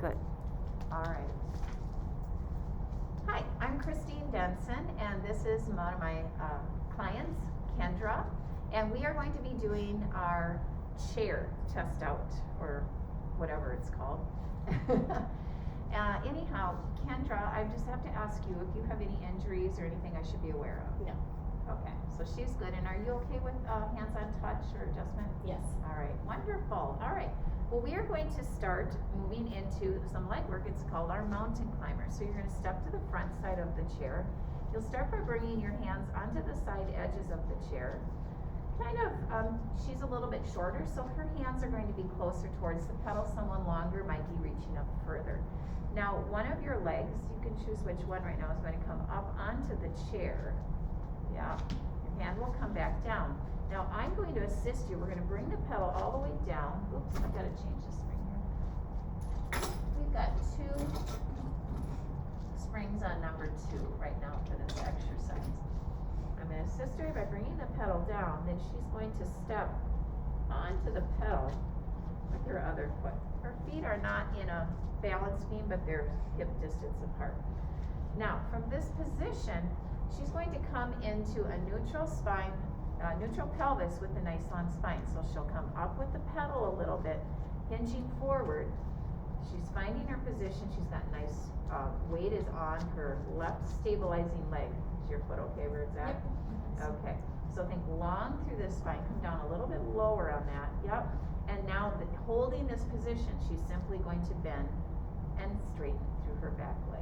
good. All right. Hi, I'm Christine Denson, and this is one of my clients, Kendra, and we are going to be doing our chair test out, or whatever it's called. Anyhow, Kendra, I just have to ask you if you have any injuries or anything I should be aware of. No. Okay, so she's good, and are you okay with hands-on touch or adjustment? Yes. All right, wonderful. All right. Well, we are going to start moving into some leg work. It's called our mountain climber. So you're going to step to the front side of the chair. You'll start by bringing your hands onto the side edges of the chair. She's a little bit shorter, so her hands are going to be closer towards the pedal. Someone longer might be reaching up further. Now, one of your legs, you can choose which one right now, is going to come up onto the chair. Yeah, your hand will come back down. Now I'm going to assist you. We're going to bring the pedal all the way down. Oops, I've got to change the spring here. We've got 2 springs on number 2 right now for this exercise. I'm going to assist her by bringing the pedal down. Then she's going to step onto the pedal with her other foot. Her feet are not in a balance beam, but they're hip distance apart. Now, from this position, she's going to come into a neutral spine, neutral pelvis with a nice long spine. So she'll come up with the pedal a little bit, hinging forward. She's finding her position. She's got nice weight is on her left stabilizing leg. Is your foot okay where it's at? Yep. Okay. So think long through this spine. Come down a little bit lower on that. Yep. And now holding this position, she's simply going to bend and straighten through her back leg.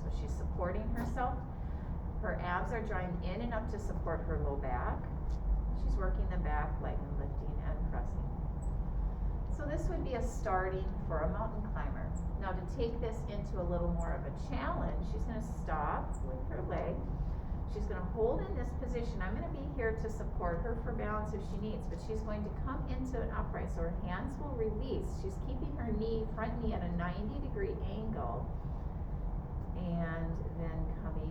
So she's supporting herself. Her abs are drawing in and up to support her low back. She's working the back leg and lifting and pressing. So this would be a starting for a mountain climber. Now to take this into a little more of a challenge, she's going to stop with her leg. She's going to hold in this position. I'm going to be here to support her for balance if she needs, but she's going to come into an upright so her hands will release. She's keeping her front knee at a 90-degree angle, and then coming,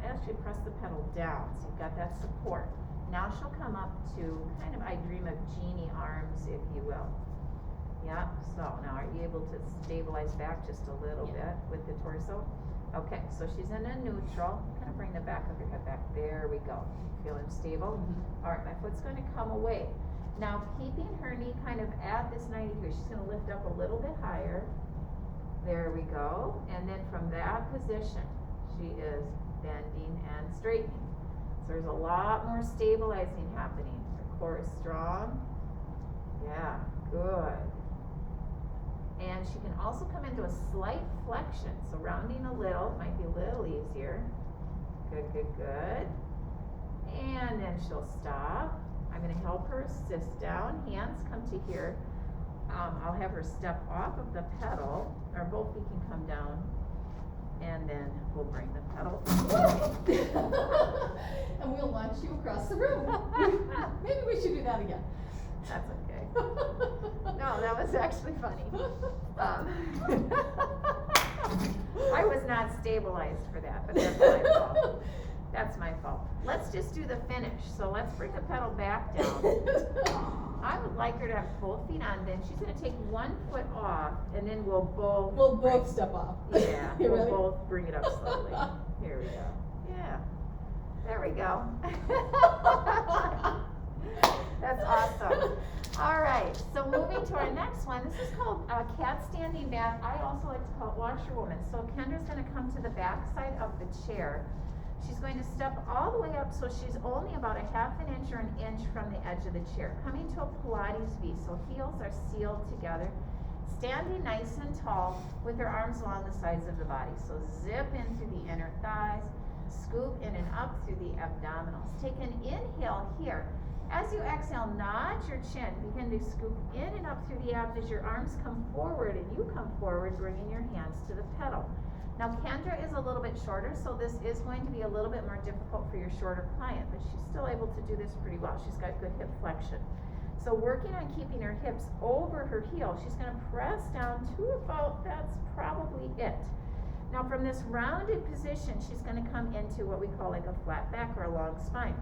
actually press the pedal down, so you've got that support. Now she'll come up to kind of, I dream of genie arms, if you will. Yeah, so now are you able to stabilize back just a little bit with the torso? Okay, so she's in a neutral. Kind of bring the back of your head back. There we go. Feeling stable? Mm-hmm. All right, my foot's going to come away. Now keeping her knee kind of at this 90 degrees, she's going to lift up a little bit higher. There we go. And then from that position, she is bending and straightening. So there's a lot more stabilizing happening. Her core is strong. Yeah, good. And she can also come into a slight flexion. So rounding a little, might be a little easier. Good, good, good. And then she'll stop. I'm going to help her assist down. Hands come to here. I'll have her step off of the pedal, or both feet can come down, and then we'll bring the pedal. And we'll launch you across the room. Maybe we should do that again. That's okay. No, that was actually funny. I was not stabilized for that, but that's my fault. That's my fault. Let's just do the finish. So let's bring the pedal back down. I would like her to have both feet on. Then she's going to take one foot off, and then we'll both step off. Yeah, You we'll ready? both bring it up slowly. Here we go. Yeah, there we go. That's awesome. All right, so moving to our next one. This is called cat standing back. I also like to call it washerwoman. So Kendra's going to come to the back side of the chair. She's going to step all the way up, so she's only about a half an inch or an inch from the edge of the chair. Coming to a Pilates V, so heels are sealed together. Standing nice and tall with her arms along the sides of the body. So zip in through the inner thighs, scoop in and up through the abdominals. Take an inhale here. As you exhale, nod your chin. Begin to scoop in and up through the abs as your arms come forward and you come forward, bringing your hands to the pedal. Now, Kendra is a little bit shorter, so this is going to be a little bit more difficult for your shorter client, but she's still able to do this pretty well. She's got good hip flexion. So working on keeping her hips over her heel, she's going to press down to about, that's probably it. Now from this rounded position, she's going to come into what we call like a flat back or a long spine.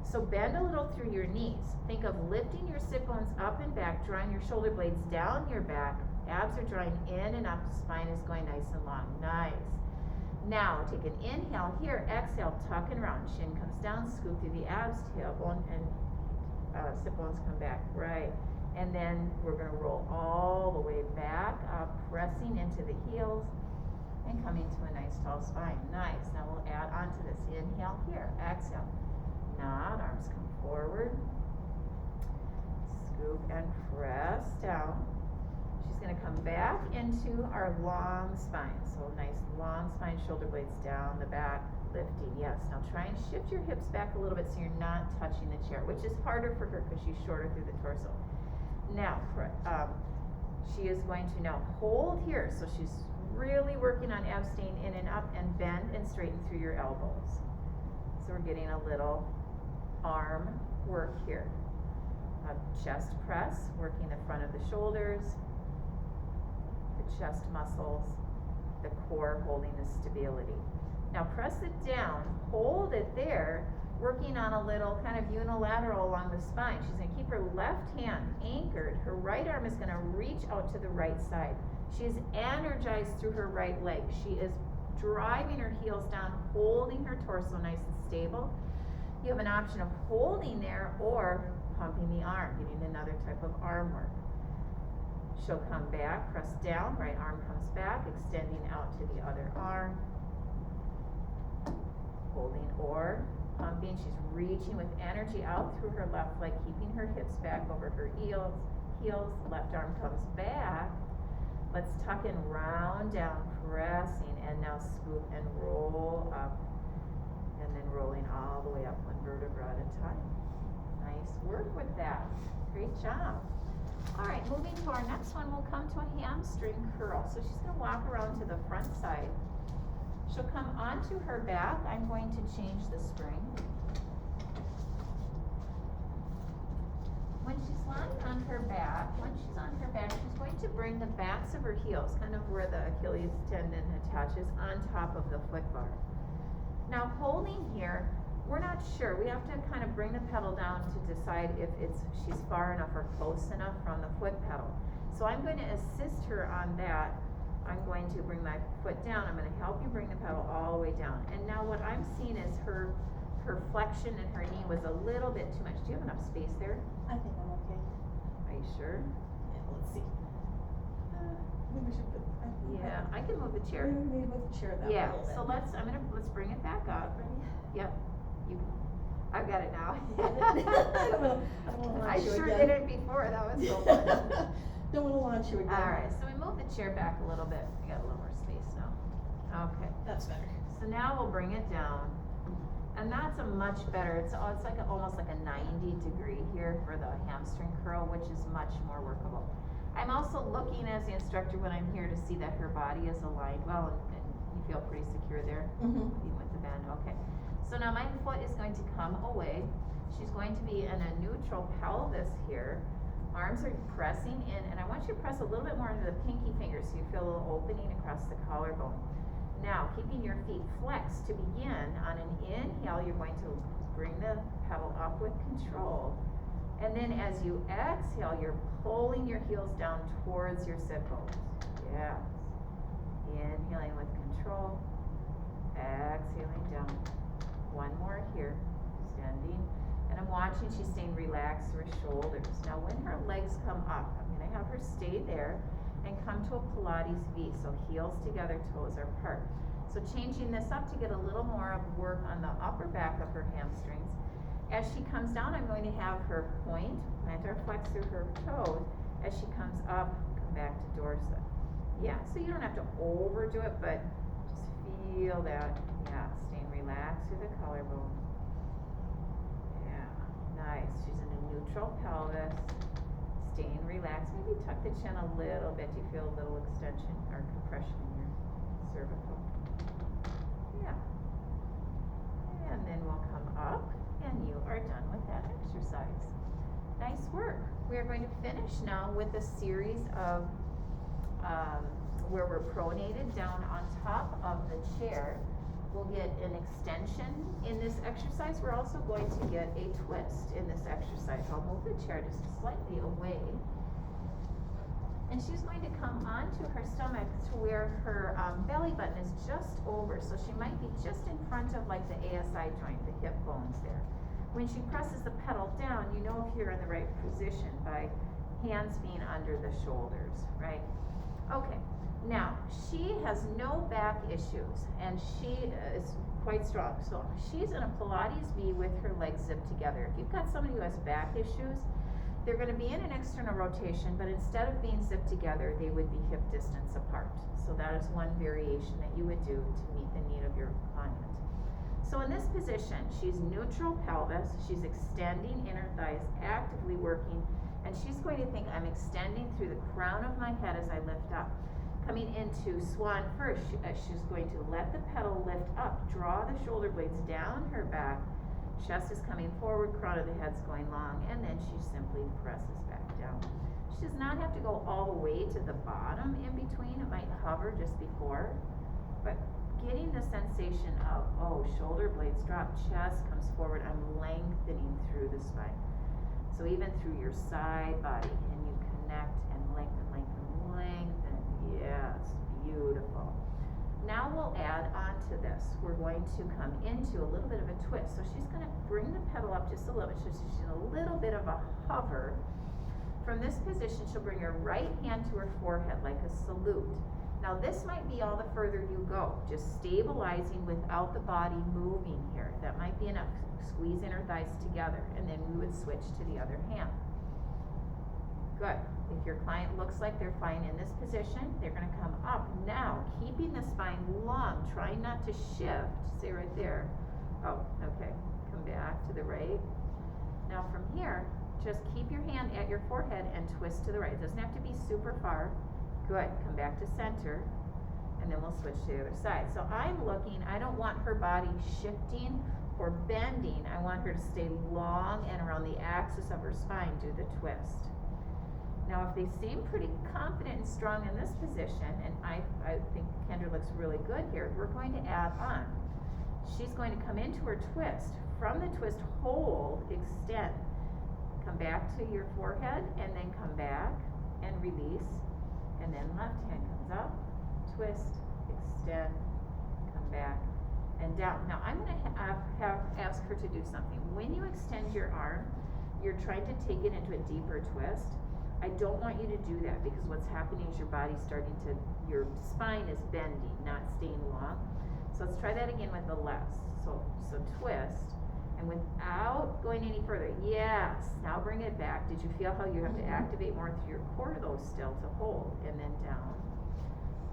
So bend a little through your knees. Think of lifting your sit bones up and back, drawing your shoulder blades down your back, Abs are drawing in and up, spine is going nice and long, nice. Now, take an inhale here, exhale, tuck and round, shin comes down, scoop through the abs, tailbone and sit bones come back, right. And then we're gonna roll all the way back up, pressing into the heels and coming to a nice tall spine, nice. Now we'll add on to this, inhale here, exhale, nod, arms come forward, scoop and press down. She's gonna come back into our long spine. So nice long spine, shoulder blades down the back, lifting, yes. Now try and shift your hips back a little bit so you're not touching the chair, which is harder for her because she's shorter through the torso. Now, she is going to now hold here. So she's really working on abs staying in and up, and bend and straighten through your elbows. So we're getting a little arm work here. Chest press, working the front of the shoulders, the chest muscles, the core holding the stability. Now press it down, hold it there, working on a little kind of unilateral along the spine. She's gonna keep her left hand anchored. Her right arm is gonna reach out to the right side. She is energized through her right leg. She is driving her heels down, holding her torso nice and stable. You have an option of holding there or pumping the arm, getting another type of arm work. She'll come back, press down, right arm comes back, extending out to the other arm. Holding or pumping, she's reaching with energy out through her left leg, keeping her hips back over her heels, left arm comes back. Let's tuck and round down, pressing, and now scoop and roll up, and then rolling all the way up one vertebra at a time. Nice work with that. Great job. All right, moving to our next one, we'll come to a hamstring curl. So she's gonna walk around to the front side. She'll come onto her back. I'm going to change the spring. When she's lying on her back, she's going to bring the backs of her heels, kind of where the Achilles tendon attaches, on top of the foot bar. Now holding here, we're not sure. We have to kind of bring the pedal down to decide if she's far enough or close enough from the foot pedal. So I'm going to assist her on that. I'm going to bring my foot down. I'm going to help you bring the pedal all the way down. And now what I'm seeing is her flexion in her knee was a little bit too much. Do you have enough space there? I think I'm okay. Are you sure? Yeah, let's see. Maybe we should put. Yeah, I can move the chair. Maybe move the chair that way a Yeah, little bit. so let's bring it back up. Yep. I've got it now. I don't want to I launch you sure again. did it before. That was so fun. Don't want to launch you again. All right, so we move the chair back a little bit. We got a little more space now. Okay. That's better. So now we'll bring it down, and that's a much better. It's like almost like a 90-degree here for the hamstring curl, which is much more workable. I'm also looking as the instructor when I'm here to see that her body is aligned well, and you feel pretty secure there, even with the bend. Okay. So now my foot is going to come away. She's going to be in a neutral pelvis here. Arms are pressing in, and I want you to press a little bit more into the pinky finger so you feel a little opening across the collarbone. Now, keeping your feet flexed to begin, on an inhale, you're going to bring the pedal up with control. And then as you exhale, you're pulling your heels down towards your sit bones. Yes. Inhaling with control. Exhaling down. One more here. Extending. And I'm watching, she's staying relaxed through her shoulders. Now when her legs come up, I'm gonna have her stay there and come to a Pilates V. So heels together, toes are apart. So changing this up to get a little more of work on the upper back of her hamstrings. As she comes down, I'm going to have her point, plantar flex through her toes. As she comes up, come back to dorset. Yeah, so you don't have to overdo it, but just feel that. Yeah, staying relaxed through the collarbone. Nice. She's in a neutral pelvis, staying relaxed. Maybe tuck the chin a little bit. You feel a little extension or compression in your cervical. Yeah. And then we'll come up, and you are done with that exercise. Nice work. We are going to finish now with a series of where we're pronated down on top of the chair. We'll get an extension in this exercise. We're also going to get a twist in this exercise. I'll move the chair just slightly away. And she's going to come onto her stomach to where her belly button is just over. So she might be just in front of like the ASI joint, the hip bones there. When she presses the pedal down, you know if you're in the right position by hands being under the shoulders, right? Okay, now she has no back issues and she is quite strong. So she's in a Pilates V with her legs zipped together. If you've got somebody who has back issues, they're going to be in an external rotation, but instead of being zipped together, they would be hip distance apart. So that is one variation that you would do to meet the need of your client. So in this position, she's neutral pelvis, she's extending inner thighs, actively working, and she's going to think, I'm extending through the crown of my head as I lift up. Coming into swan first, she's going to let the pedal lift up, draw the shoulder blades down her back, chest is coming forward, crown of the head's going long, and then she simply presses back down. She does not have to go all the way to the bottom in between. It might hover just before, but getting the sensation of, oh, shoulder blades drop, chest comes forward, I'm lengthening through the spine. So even through your side body, can you connect and lengthen, lengthen, lengthen? Yes, beautiful. Now we'll add on to this. We're going to come into a little bit of a twist. So she's going to bring the pedal up just a little bit. So she's in a little bit of a hover. From this position, she'll bring her right hand to her forehead like a salute. Now this might be all the further you go, just stabilizing without the body moving here. That might be enough. Squeeze inner thighs together, and then we would switch to the other hand. Good. If your client looks like they're fine in this position, they're going to come up. Now, keeping the spine long, trying not to shift. Stay right there. Oh, okay. Come back to the right. Now from here, just keep your hand at your forehead and twist to the right. It doesn't have to be super far. Good. Come back to center, and then we'll switch to the other side. So I'm looking, I don't want her body shifting or bending. I want her to stay long and around the axis of her spine, do the twist. Now if they seem pretty confident and strong in this position, and I think Kendra looks really good here, we're going to add on. She's going to come into her twist. From the twist, hold, extend. Come back to your forehead, and then come back and release. And then left hand comes up, twist, extend, come back, and down. Now I'm going to ask her to do something. When you extend your arm, you're trying to take it into a deeper twist. I don't want you to do that because what's happening is your body's starting to, your spine is bending, not staying long. So let's try that again with the left. So twist, and without going any further, yes, now bring it back. Did you feel how you have to activate more through your core though still to hold, and then down.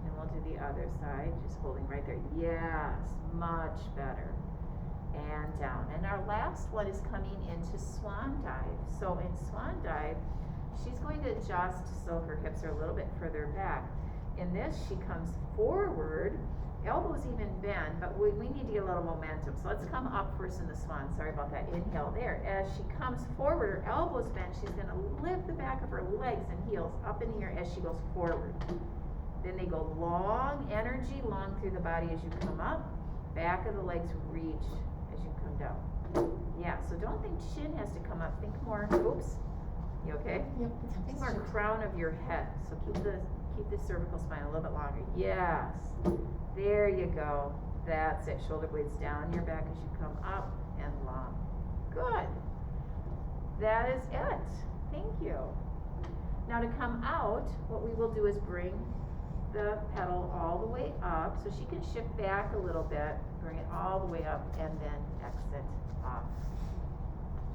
And we'll do the other side, just holding right there. Yes, much better. And down. And our last one is coming into swan dive. So in swan dive, she's going to adjust so her hips are a little bit further back. In this, she comes forward, elbows even bend, but we need to get a little momentum. So let's come up first in the swan. Sorry about that. Inhale there. As she comes forward, her elbows bend, she's going to lift the back of her legs and heels up in the air as she goes forward. Then they go long, energy long through the body as you come up. Back of the legs reach as you come down. Yeah, so don't think chin has to come up. Think more, oops. You okay? Yep. Think more crown of your head. So keep the cervical spine a little bit longer. Yes. There you go. That's it. Shoulder blades down your back as you come up and long. Good. That is it. Thank you. Now to come out, what we will do is bring the pedal all the way up so she can shift back a little bit, bring it all the way up, and then exit off.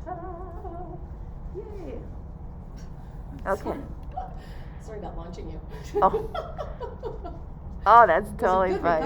Ta-da! Yay! Okay. Sorry about launching you. Oh, that's Was it totally good fine.